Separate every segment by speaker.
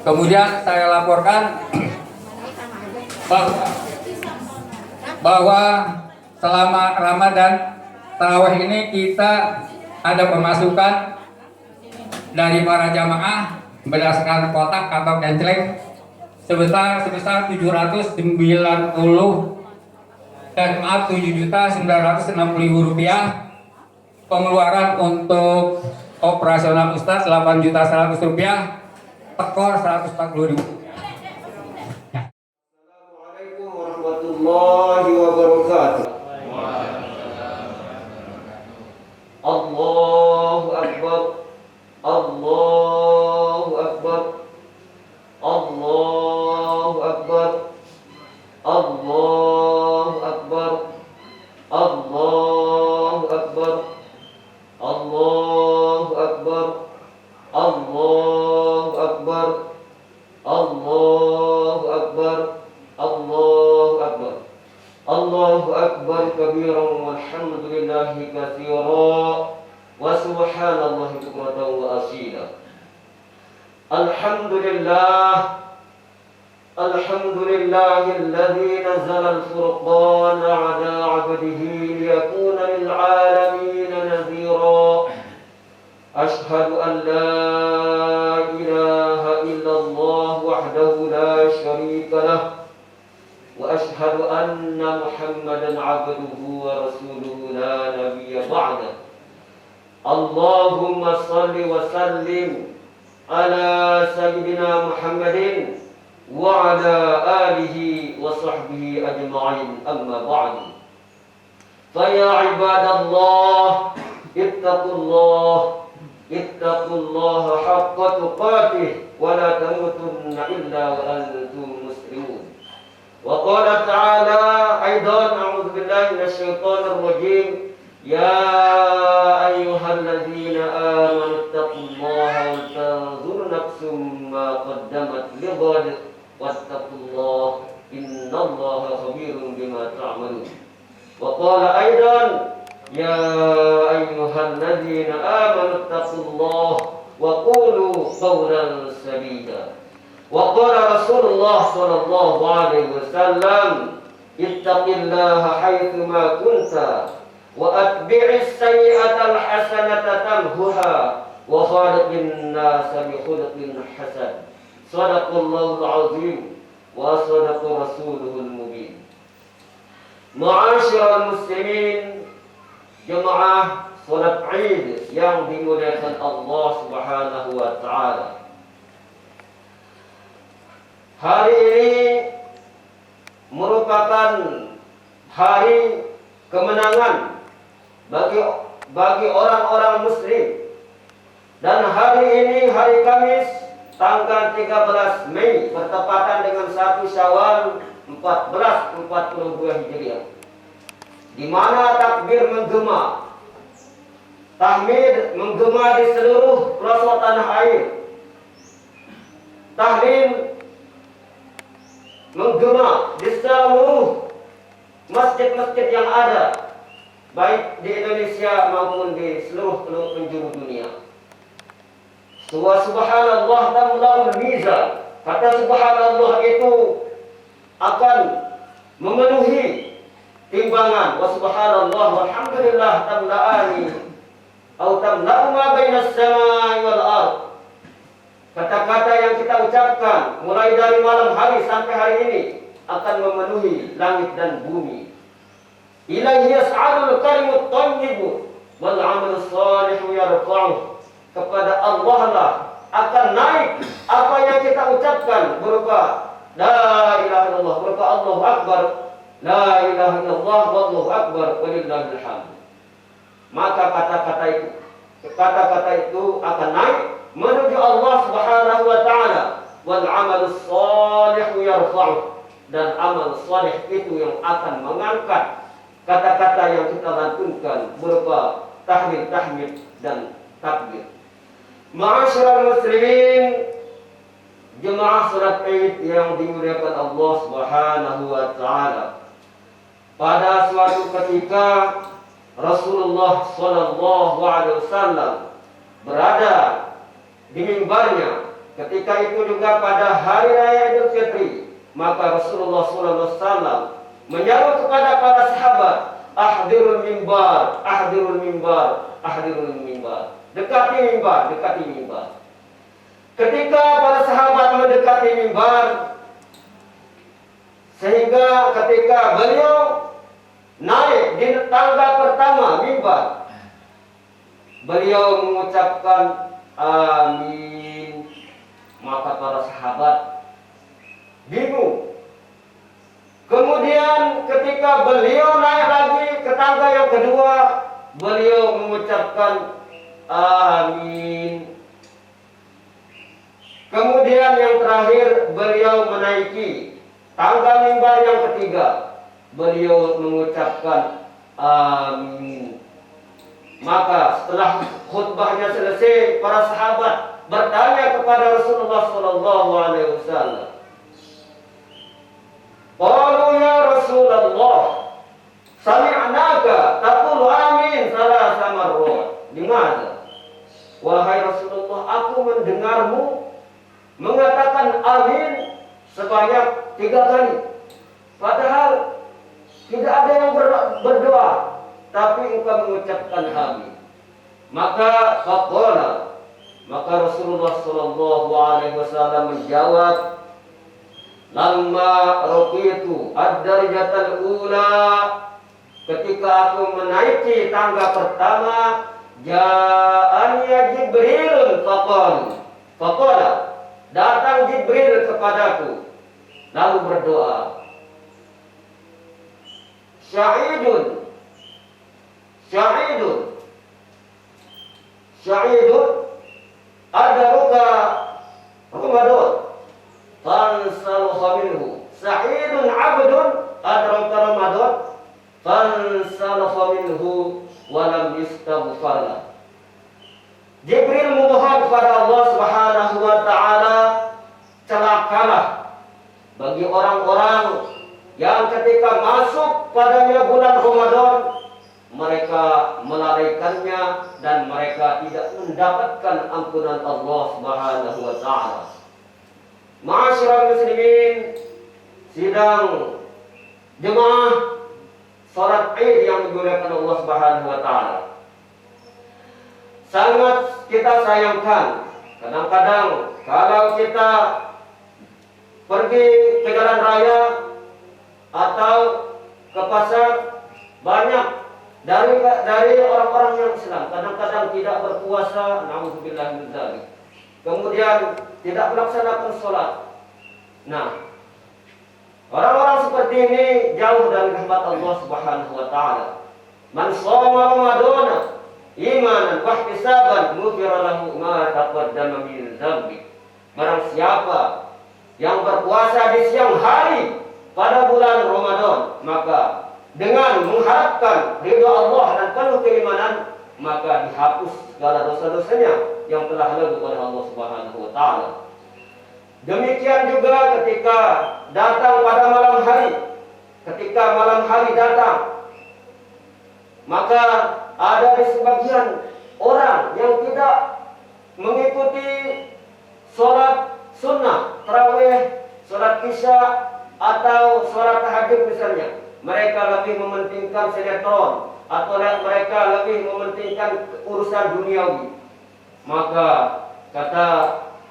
Speaker 1: Kemudian saya laporkan bahwa selama Ramadan tarawih ini kita ada pemasukan dari para jamaah berdasarkan kotak atau kenceleng sebesar 790 dan maaf 7.960.000 rupiah. Pengeluaran untuk operasional Ustadz 8.100.000 rupiah, tekor 140.000.
Speaker 2: Assalamualaikum warahmatullahi wabarakatuh. Allahu Akbar, Allahu Akbar, Allahu Akbar, Allahu Akbar, Allahu Akbar, Allahu Akbar, Allahu Akbar, Allahu Akbar, Allahu Akbar, Allahu Akbar kabiran walhamdulillahi katsiran wa subhanallahi bukratan wa asila. Alhamdulillah, alhamdulillahilladzi nazzala al-furqana 'ala 'abdihi liyakuna lil 'alamin nadhira. Ashhadu an la ilaha illallah wahdahu la syarika lah wa ashhadu anna Muhammadan 'abduhu wa rasuluhu la nabiyya ba'da. Allahumma shalli wa sallim ala sayyidina Muhammadin wa ala alihi wa sahbihi ajma'in, amma ba'du. Fa ya ibadallah ittaqullah ittaqullaha haqqa tuqatih wa la tamutunna illa wa antum muslimun. Wa qala ta'ala aidan, a'udzu billahi minasyaitonir rajim, ya ayyuhalladzina amanu ittaqullaha wal tanzur nafsum ma qaddamat lighad wattaqullaha innallaha khabirun bima ta'malun. Wa qala aidan ya ayyuhalladzina amanu ittaqullaha wa qulu qawlan sadida. Wa qala Rasulullah sallallahu alaihi wasallam, ittaqillaha haitsu ma kunta wa atbi'is sayyi'atal hasanata tamhuha wa khaliqin nasa bi khuluqin hasan. Shadaqallahul azim wa sadaqa rasuluhul mubin. Ma'asyiral muslimin, jemaah salat Id yang dimuliakan Allah Subhanahu wa taala. Hari ini merupakan hari kemenangan bagi orang-orang muslim. Dan hari ini hari Kamis tanggal 13 Mei bertepatan dengan 1 Syawal 1442 Hijriah, di mana takbir menggema, tahmid menggema di seluruh pelosok tanah air, tahlil menggema di seluruh masjid-masjid yang ada, baik di Indonesia maupun di seluruh penjuru dunia. Subhanallah tamla'ul mizan. Kata subhanallah itu akan memenuhi timbangan. Wa subhanallah walhamdulillah tamla'ani atau tamla'u ma bainas samai wal ard. Kata-kata yang kita ucapkan mulai dari malam hari sampai hari ini akan memenuhi langit dan bumi. Ilaihi yas'alul kalimut thayyib wal 'amalus shalihu yarfa'uh. Kepada Allah lah akan naik apa yang kita ucapkan berupa la ilaha illallah, berupa Allahu akbar, la ilaha illallah wallahu akbar walillahil hamd. Maka kata-kata itu akan naik menuju Allah Subhanahu wa taala. Wal 'amalus shalihu yarfa'uh, dan amal saleh itu yang akan mengangkat kata-kata yang kita lantunkan berupa tahmid dan takbir. Ma'asyiral muslimin, jemaah salat Id yang dimuliakan Allah Subhanahu wa taala. Pada suatu ketika Rasulullah sallallahu alaihi wasallam berada di mimbarnya. Ketika itu juga pada hari raya Idul Fitri, maka Rasulullah sallallahu alaihi wasallam menyeru kepada para sahabat, ahdirul mimbar, ahdirul mimbar, ahdirul mimbar. Dekati mimbar, dekati mimbar. Ketika para sahabat mendekati mimbar, sehingga ketika beliau naik di tangga pertama mimbar, beliau mengucapkan amin. Maka para sahabat bingung. Kemudian ketika beliau naik lagi ke tangga yang kedua, beliau mengucapkan amin. Kemudian yang terakhir beliau menaiki tangga mimbar yang ketiga, beliau mengucapkan amin. Maka setelah khutbahnya selesai, para sahabat bertanya kepada Rasulullah sallallahu alaihi wasallam, qalu ya Rasulullah, sami'naka taqulu amin salasa marrat. Dimana? Wahai Rasulullah, aku mendengarmu mengatakan amin sebanyak 3 kali. Padahal tidak ada yang berdoa, tapi engkau mengucapkan amin. Maka Rasulullah sallallahu alaihi wasallam menjawab, lamma raqitu ad-darajatal ula, ketika aku menaiki tangga pertama, ja'ani Jibril faqala, datang Jibril kepadaku lalu berdoa, syahidun adaruka Ramadan fansalukha minhu, sa'idun abdun adraka Ramadan fansalukha minhu walam istaghfarlah. Jibril memohon kepada Allah Subhanahu wa taala, celakalah bagi orang-orang yang ketika masuk padanya bulan Ramadan mereka melalaikannya dan mereka tidak mendapatkan ampunan Allah Subhanahu wa taala. Ma'asyiral muslimin, sidang jemaah salat Id yang dimuliakan Allah Subhanahu wa taala. Sangat kita sayangkan kadang-kadang kalau kita pergi ke jalan raya atau ke pasar, banyak dari orang-orang yang Islam kadang-kadang tidak berpuasa, naudzubillah min dzalik. Kemudian tidak melaksanakan sholat. Nah, orang-orang seperti ini jauh dari rahmat Allah Subhanahu wa taala. Man shoma Ramadana imanan wa ihtisaban ghufira lahu ma taqaddama min dzambi. Barang siapa yang berpuasa di siang hari pada bulan Ramadan, maka dengan mengharapkan ridha Allah dan penuh keimanan, maka dihapus segala dosa-dosanya yang telah lalu oleh Allah Subhanahu wa taala. Demikian juga ketika datang pada malam hari, ketika malam hari datang, maka ada di sebagian orang yang tidak mengikuti sholat sunnah, tarawih, sholat isya atau sholat tahajud misalnya. Mereka lebih mementingkan sinetron atau mereka lebih mementingkan urusan duniawi. Maka kata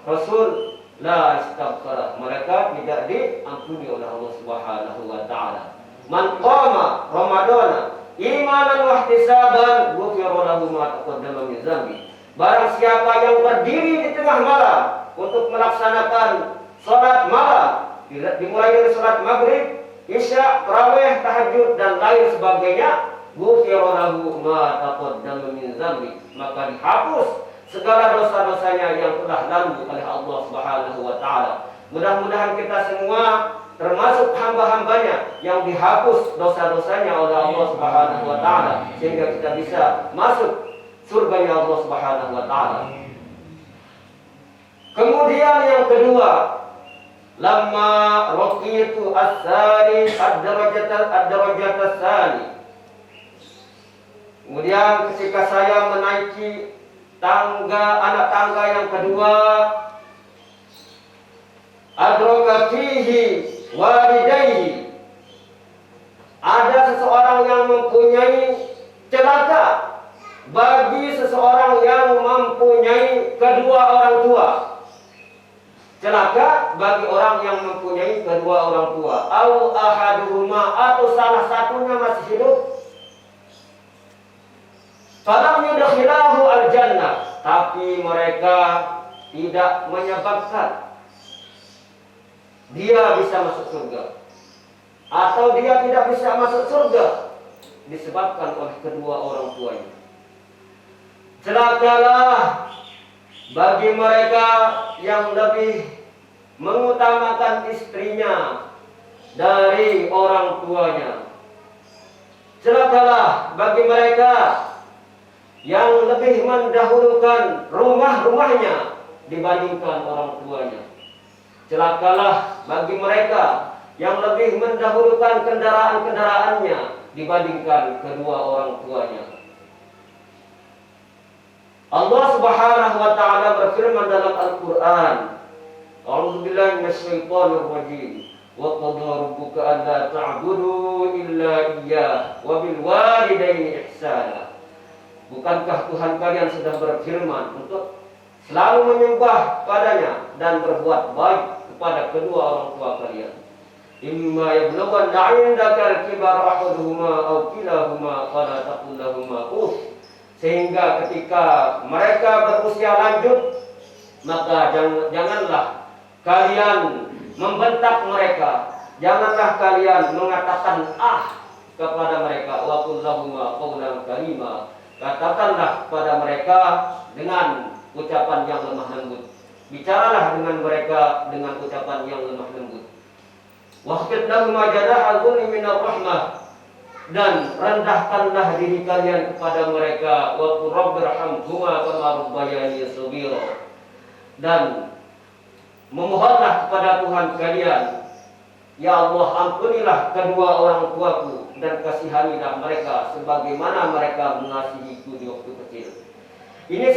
Speaker 2: Rasul, la istaghfar, mereka tidak diampuni oleh Allah Subhanahu wa taala. Man qama Ramadana imanan wa ihtisaban ghufira lahu ma taqaddama min dzambi. Barang siapa yang berdiri di tengah malam untuk melaksanakan salat malam, dimulai dari salat maghrib, isya, tarawih, tahajud dan lain sebagainya, ghufira lahu ma taqaddama min dzambi, maka dihapus segala dosa-dosanya yang telah lalu oleh Allah Subhanahu wa taala. Mudah-mudahan kita semua termasuk hamba-hambanya yang dihapus dosa-dosanya oleh Allah Subhanahu wa taala sehingga kita bisa masuk surganya Allah Subhanahu wa taala. Kemudian yang kedua, lamma raqitu as-sani ad-darajat as-sani. Kemudian ketika saya menaiki anak tangga yang kedua, adraka fihi walidayhi, ada seseorang yang mempunyai celaka bagi seseorang yang mempunyai kedua orang tua. Celaka bagi orang yang mempunyai kedua orang tua, au ahaduhuma, atau salah satunya masih hidup. Falam yudkhilahu al-jannah, tapi mereka tidak menyebabkan dia bisa masuk surga, atau dia tidak bisa masuk surga disebabkan oleh kedua orang tuanya. Celakalah bagi mereka yang lebih mengutamakan istrinya dari orang tuanya. Celakalah bagi mereka yang lebih mendahulukan rumah-rumahnya dibandingkan orang tuanya. Celakalah bagi mereka yang lebih mendahulukan kendaraan-kendaraannya dibandingkan kedua orang tuanya. Allah Subhanahu wa taala berfirman dalam Al-Qur'an, A'udzubillahi minasyaitonir rajim. Wa qadara rabbuka alla ta'budu illa iyyah wa bil walidayni ihsana. Bukankah Tuhan kalian sudah berfirman untuk selalu menyembah padanya dan berbuat baik kepada kedua orang tua kalian? Imma yablughanna 'indaka al-kibara ahaduhuma aw kilahuma fala taqul lahumā uff. Sehingga ketika mereka berusia lanjut, maka janganlah kalian membentak mereka, janganlah kalian mengatakan kepada mereka. Wa qul lahumā qawlan karīmā. Katakanlah kepada mereka dengan ucapan yang lemah lembut. Bicaralah dengan mereka dengan ucapan yang lemah lembut. Waqfid lahum janaha dhulli minar rahmah, dan rendahkanlah diri kalian kepada mereka. Wa qur rabbirhamhuma kama rabbayani shaghira, dan memohonlah kepada Tuhan kalian, ya Allah, ampunilah kedua orang tuaku dan kasihanilah mereka sebagaimana mereka mengasihiku di waktu kecil. Ini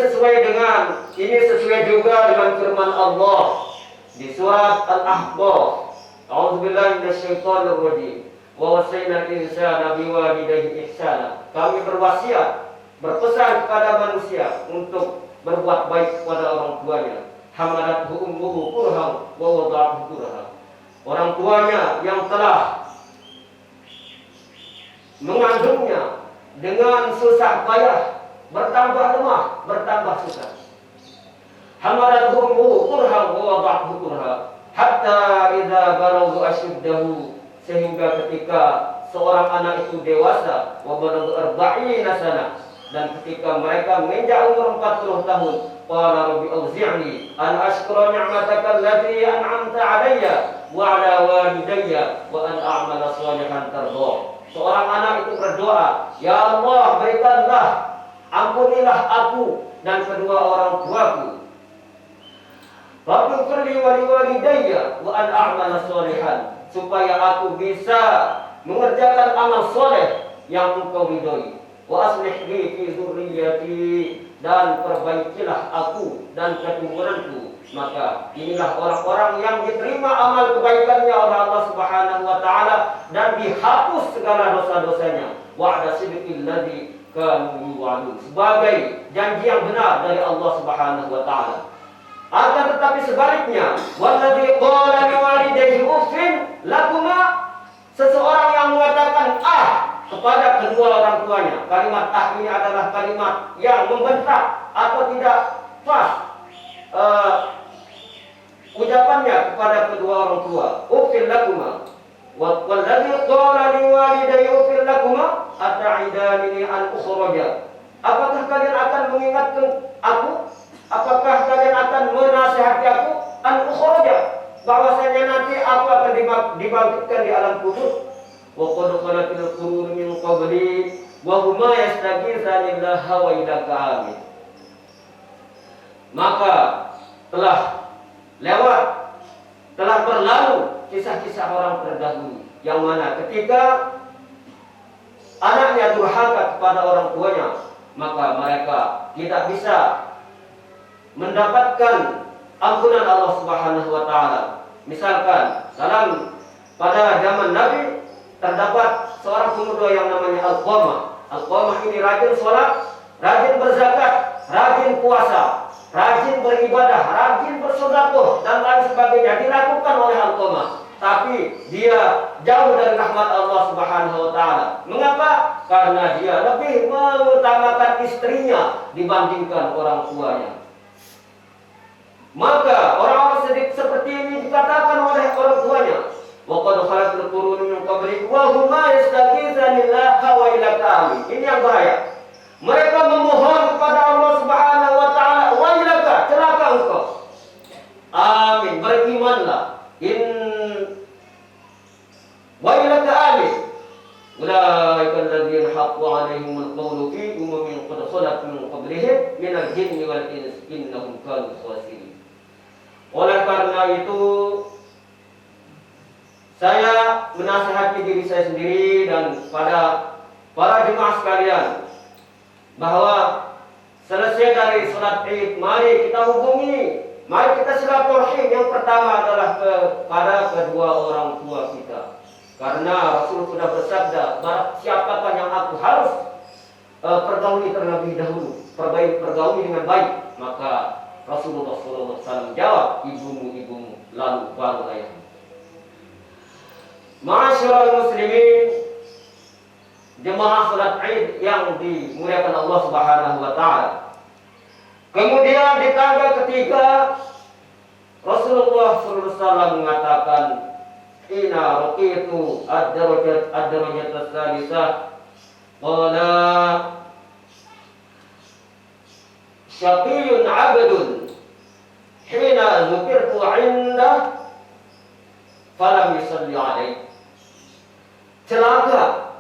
Speaker 2: sesuai juga dengan firman Allah di surat Al-Ahqaf. A'udzubillahi minasyaitonir rajim. Wa wasaina al-insana biwalidayhi ihsana. Kami berwasiat, berpesan kepada manusia untuk berbuat baik kepada orang tuanya. Hamalathu ummuhu kurhan wa wada'athu kurhan. Orang tuanya yang telah mengandungnya dengan susah payah, bertambah lemah, bertambah susah. Hamalathu ummuhu kurha wa wada'athu kurha hatta idza balagha ashuddahu, sehingga ketika seorang anak itu dewasa, wa balagha arba'ina sana, dan ketika mereka menginjak umur 40 tahun, qala rabbi auzi'ni an ashkura ni'mataka allati an'amta 'alayya wa 'ala walidayya wa an a'mala shalihan tardha. Seorang anak itu berdoa, ya Allah, berikanlah, ampunilah aku dan kedua orang tuaku. Waghfirli wa liwalidayya wa an a'mala shalihan, supaya aku bisa mengerjakan amal soleh yang Engkau ridhoi. Wa aslih li fi dzurriyyati, dan perbaikilah aku dan keturunanku. Maka inilah orang-orang yang diterima amal kebaikannya oleh Allah Subhanahu wa taala dan dihapus segala dosa-dosanya. Wa'da sidqil ladzi kanu yu'adun, sebagai janji yang benar dari Allah Subhanahu wa taala. Akan tetapi sebaliknya, walladzi qala liwalidayhi uffin lakuma, seseorang yang mengatakan kepada kedua orang tuanya. Kalimat ini adalah kalimat yang membentak atau tidak pas ucapannya kepada kedua orang tua. Uffil lakuma walladzi qala liwalidayhi uffil lakuma ata'idani an ukhraja. Apakah kalian akan mengingatkan aku? Apakah kalian akan menasihati aku an ukhraja, bahwasanya nanti aku akan dibangkitkan di alam kubur? Wa qad khalatil qurun min qabli wa huma yastaghithani billahi wa ilaka amin. Maka telah berlalu kisah-kisah orang terdahulu, yang mana ketika anaknya durhaka kepada orang tuanya, maka mereka tidak bisa mendapatkan ampunan Allah Subhanahu wa taala. Misalkan pada zaman Nabi terdapat seorang pemuda yang namanya Al-Qamah. Al-Qamah ini rajin sholat, rajin berzakat, rajin puasa, rajin beribadah, rajin bersedekah dan lain sebagainya dilakukan oleh Al-Qamah. Tapi dia jauh dari rahmat Allah Subhanahu wa taala. Mengapa? Karena dia lebih mengutamakan istrinya dibandingkan orang tuanya. Maka orang-orang sedikit seperti ini dikatakan oleh orang tuanya, wa qad khalatil qurun min qabli wa huma yastaghithani billahi wa ilaka amin. Ini yang bahaya. Mereka memohon kepada Allah Subhanahu wa taala, wa ilaka, celaka engkau. Amin, berimanlah. Wa ilaka amin. Ulaika alladziina haqqu 'alaihimul qawlu fi umamin qad khalat min qablihim minal jinni wal insi innahum kanu khasirin. Oleh karena itu, saya menasihati diri saya sendiri dan pada para jemaah sekalian, bahwa selesai dari sholat Id, mari kita hubungi, mari kita silaturahim. Yang pertama adalah kepada kedua orang tua kita, karena Rasul sudah bersabda, siapakah yang aku harus pergauli terlebih dahulu, pergauli dengan baik, maka Rasulullah SAW jawab, ibumu, lalu baru ayahmu. Ma'asyiral muslimin, jemaah salat Id yang dimuliakan Allah Subhanahu wa taala. Kemudian di tanggal ketiga, Rasulullah SAW mengatakan, "Ina raqitu ad-darajat as-salisah." Qala syaqiyun 'abdun hina dzukirtu 'inda falam yusalli 'alaihi. Celaka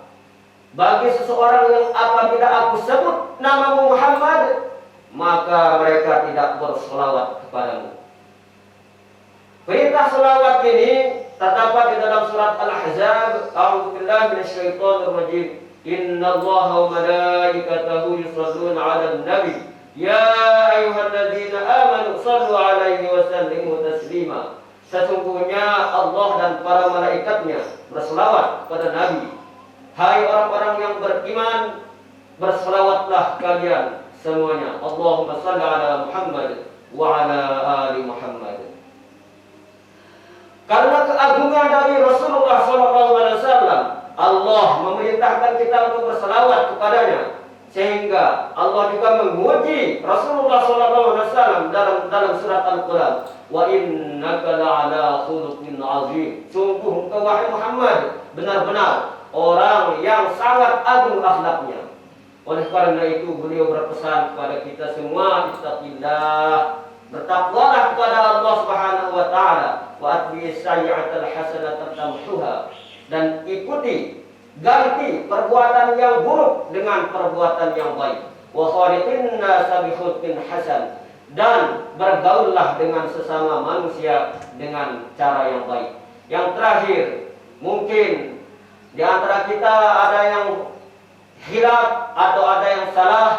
Speaker 2: bagi seseorang yang apabila aku sebut namamu Muhammad, maka mereka tidak berselawat kepadamu. Perintah selawat ini terdapat di dalam surat Al-Ahzab. A'udzubillahi minasyaitonir rajim. Innallaha wa malaikatahu yusholluna 'alan nabi. Ya ayyuhalladzina amanu shallu 'alaihi wa sallimu taslima. Sesungguhnya Allah dan para malaikatnya berselawat pada Nabi. Hai orang-orang yang beriman, berselawatlah kalian semuanya. Allahumma shalli ala Muhammad wa ala ali Muhammad. Karena keagungan dari Rasulullah SAW, Allah memerintahkan kita untuk berselawat kepadanya, sehingga Allah juga menguji Rasulullah SAW dalam surat Al-Quran, wa innaka la'ala khuluqin azim. Sungguh engkau wahai Muhammad benar-benar orang yang sangat agung akhlaknya. Oleh karena itu beliau berpesan kepada kita semua, ittaqillah, bertakwalah kepada Allah Subhanahu wa taala, wa atbi'is sayyi'atal hasanata tamhuha, dan ikuti, ganti perbuatan yang buruk dengan perbuatan yang baik. Wa khaliqin nasa bi khuluqin hasan, dan bergaullah dengan sesama manusia dengan cara yang baik. Yang terakhir, mungkin di antara kita ada yang hilaf atau ada yang salah.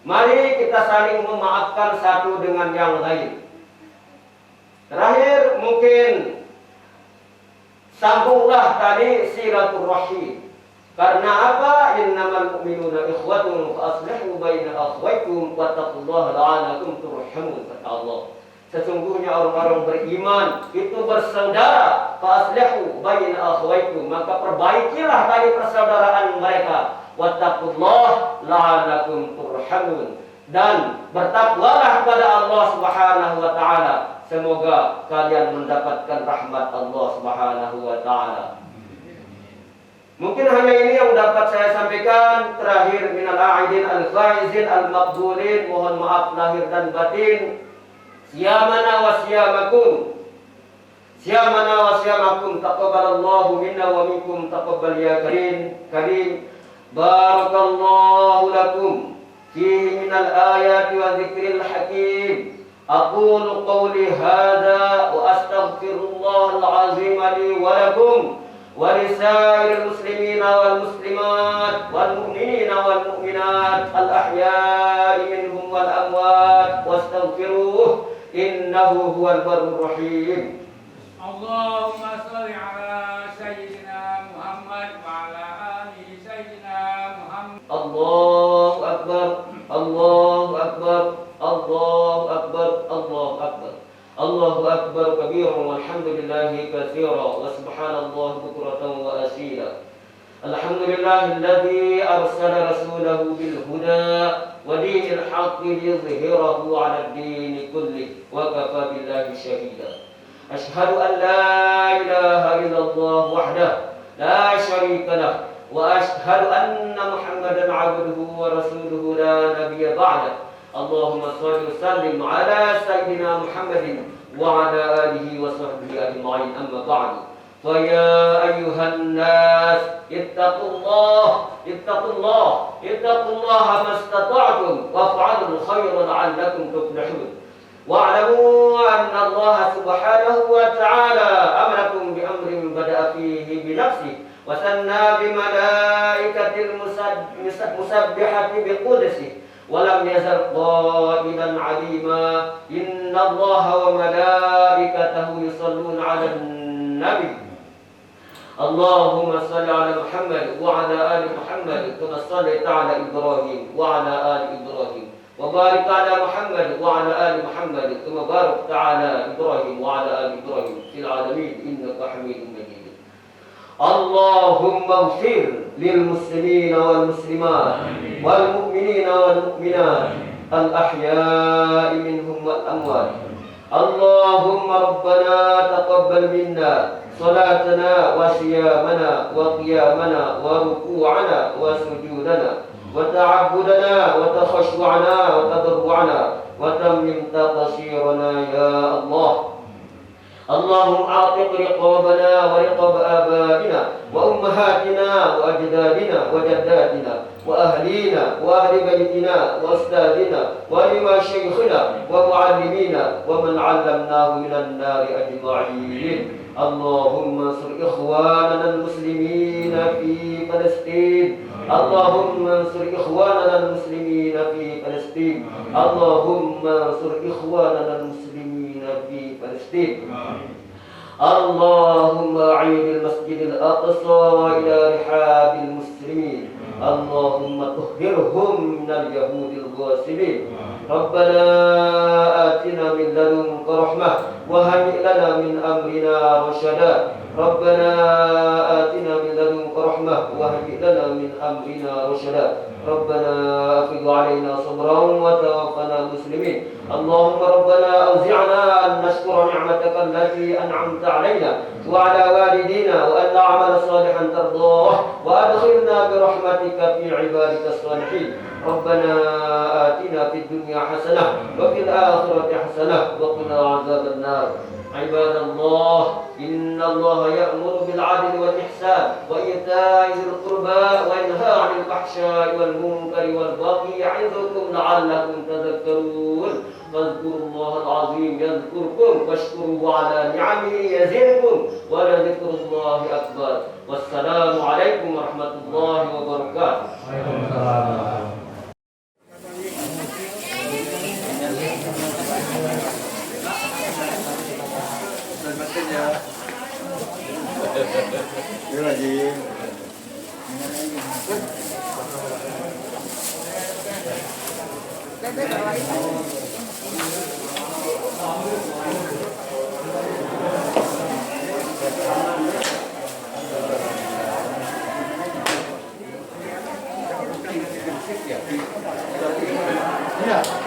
Speaker 2: Mari kita saling memaafkan satu dengan yang lain. Terakhir, mungkin sambunglah tadi silaturahim. Karena apa? Innamal mu'minuna ikhwatun fa aslihu baina akhwaykum wattaqullaha la'allakum turhamun, kata Allah. Sesungguhnya orang-orang beriman itu bersaudara, fa aslihu baina akhwaykum, maka perbaikilah tadi persaudaraan mereka. Wattaqullaha la'allakum turhamun, dan bertakwalah kepada Allah Subhanahu wa taala, semoga kalian mendapatkan rahmat Allah Subhanahu wa taala. Mungkin hanya ini yang dapat saya sampaikan. Terakhir, minal a'idin al-faizin al-maqbulin, mohon maaf lahir dan batin. Siyamana wa siyamakum, siyamana wa siyamakum, taqabbalallahu minna wa minkum, taqabbal ya karim. Barakallahu lakum fihi minal ayati wa dzikril hakim. Aqulu qawli hadza wa astaghfirullahal azim li wa lakum ولسائر المسلمين والمسلمات والمؤمنين والمؤمنات الأحياء منهم والأموات واستغفروه إنه هو البر الرحيم.
Speaker 1: اللهم صل على سيدنا محمد وعلى آل سيدنا محمد.
Speaker 2: الله أكبر الله أكبر الله أكبر الله أكبر الله أكبر كبيرا والحمد لله كثيرا وسبحان الله بكرة وأصيلا. الحمد لله الذي أرسل رسوله بالهدى ودين الحق ليظهره على الدين كله وكفى بالله شهيدا. أشهد أن لا إله إلا الله وحده لا شريك له وأشهد أن محمدا عبده ورسوله لا نبي بعده. اللهم صل وسلم على سيدنا محمد وعلى آله وصحبه أجمعين. أما بعد، فيا أيها الناس اتقوا الله اتقوا الله اتقوا الله ما استطعتم وافعلوا الخير لعلكم تفلحون. واعلموا أن الله سبحانه وتعالى أمركم بأمر بدأ فيه بنفسه وثنى بملائكة المسبحة بقدسه ولم يزل قائلا عليما إن الله وملائكته يصلون على النبي. اللهم صل على محمد وعلى آل محمد كما صليت على إبراهيم وعلى آل إبراهيم وبارك على محمد وعلى آل محمد كما باركت على إبراهيم وعلى آل إبراهيم في العالمين إنك حميد مجيد. اللهم اغفر للمسلمين والمسلمات والمؤمنين والمؤمنات الأحياء منهم والأموات. اللهم ربنا تقبل منا صلاتنا وصيامنا وقيامنا وركوعنا وسجودنا وتعبدنا وتخشعنا وتضرعنا وتمم تقصيرنا يا الله. اللهم اعتق رقابنا ورقاب آبائنا وأمهاتنا وأجدادنا وجداتنا وأهلينا وأهل بيتنا وأستاذنا ولمشايخنا ومعلمينا ومن علمناه من النار أجمعين. اللهم انصر إخواننا المسلمين في فلسطين. اللهم انصر إخواننا المسلمين في فلسطين. اللهم انصر إخواننا المسلمين في فلسطين. اللهم أعيد المسجد الأقصى إلى رحاب المسلمين. اللهم طهرهم من اليهود الغاصبين. ربنا آتنا من لدنك رحمة وهيئ لنا من أمرنا رشدا. ربنا آتنا من لدنك رحمة وهيئ لنا من أمرنا رشدا ربنا أفض علينا صبرا وتوفنا مسلمين اللهم ربنا أوزعنا أن نشكر نعمتك التي أنعمت علينا وعلى والدينا وأن نعمل صالحا ترضاه وأدخلنا برحمتك في عبادك الصالحين ربنا آتنا في الدنيا حسنة وفي الآخرة حسنة وقنا عذاب النار عباد الله إن الله يأمر بالعدل والإحسان وإيتاء ذي القربى وينهى عن الفحشاء والمنكر والبغي يعظكم لعلكم تذكرون فاذكروا الله العظيم يذكركم واشكروه على نعمه يزدكم ولذكر الله أكبر والسلام عليكم ورحمة الله وبركاته.
Speaker 3: Iya.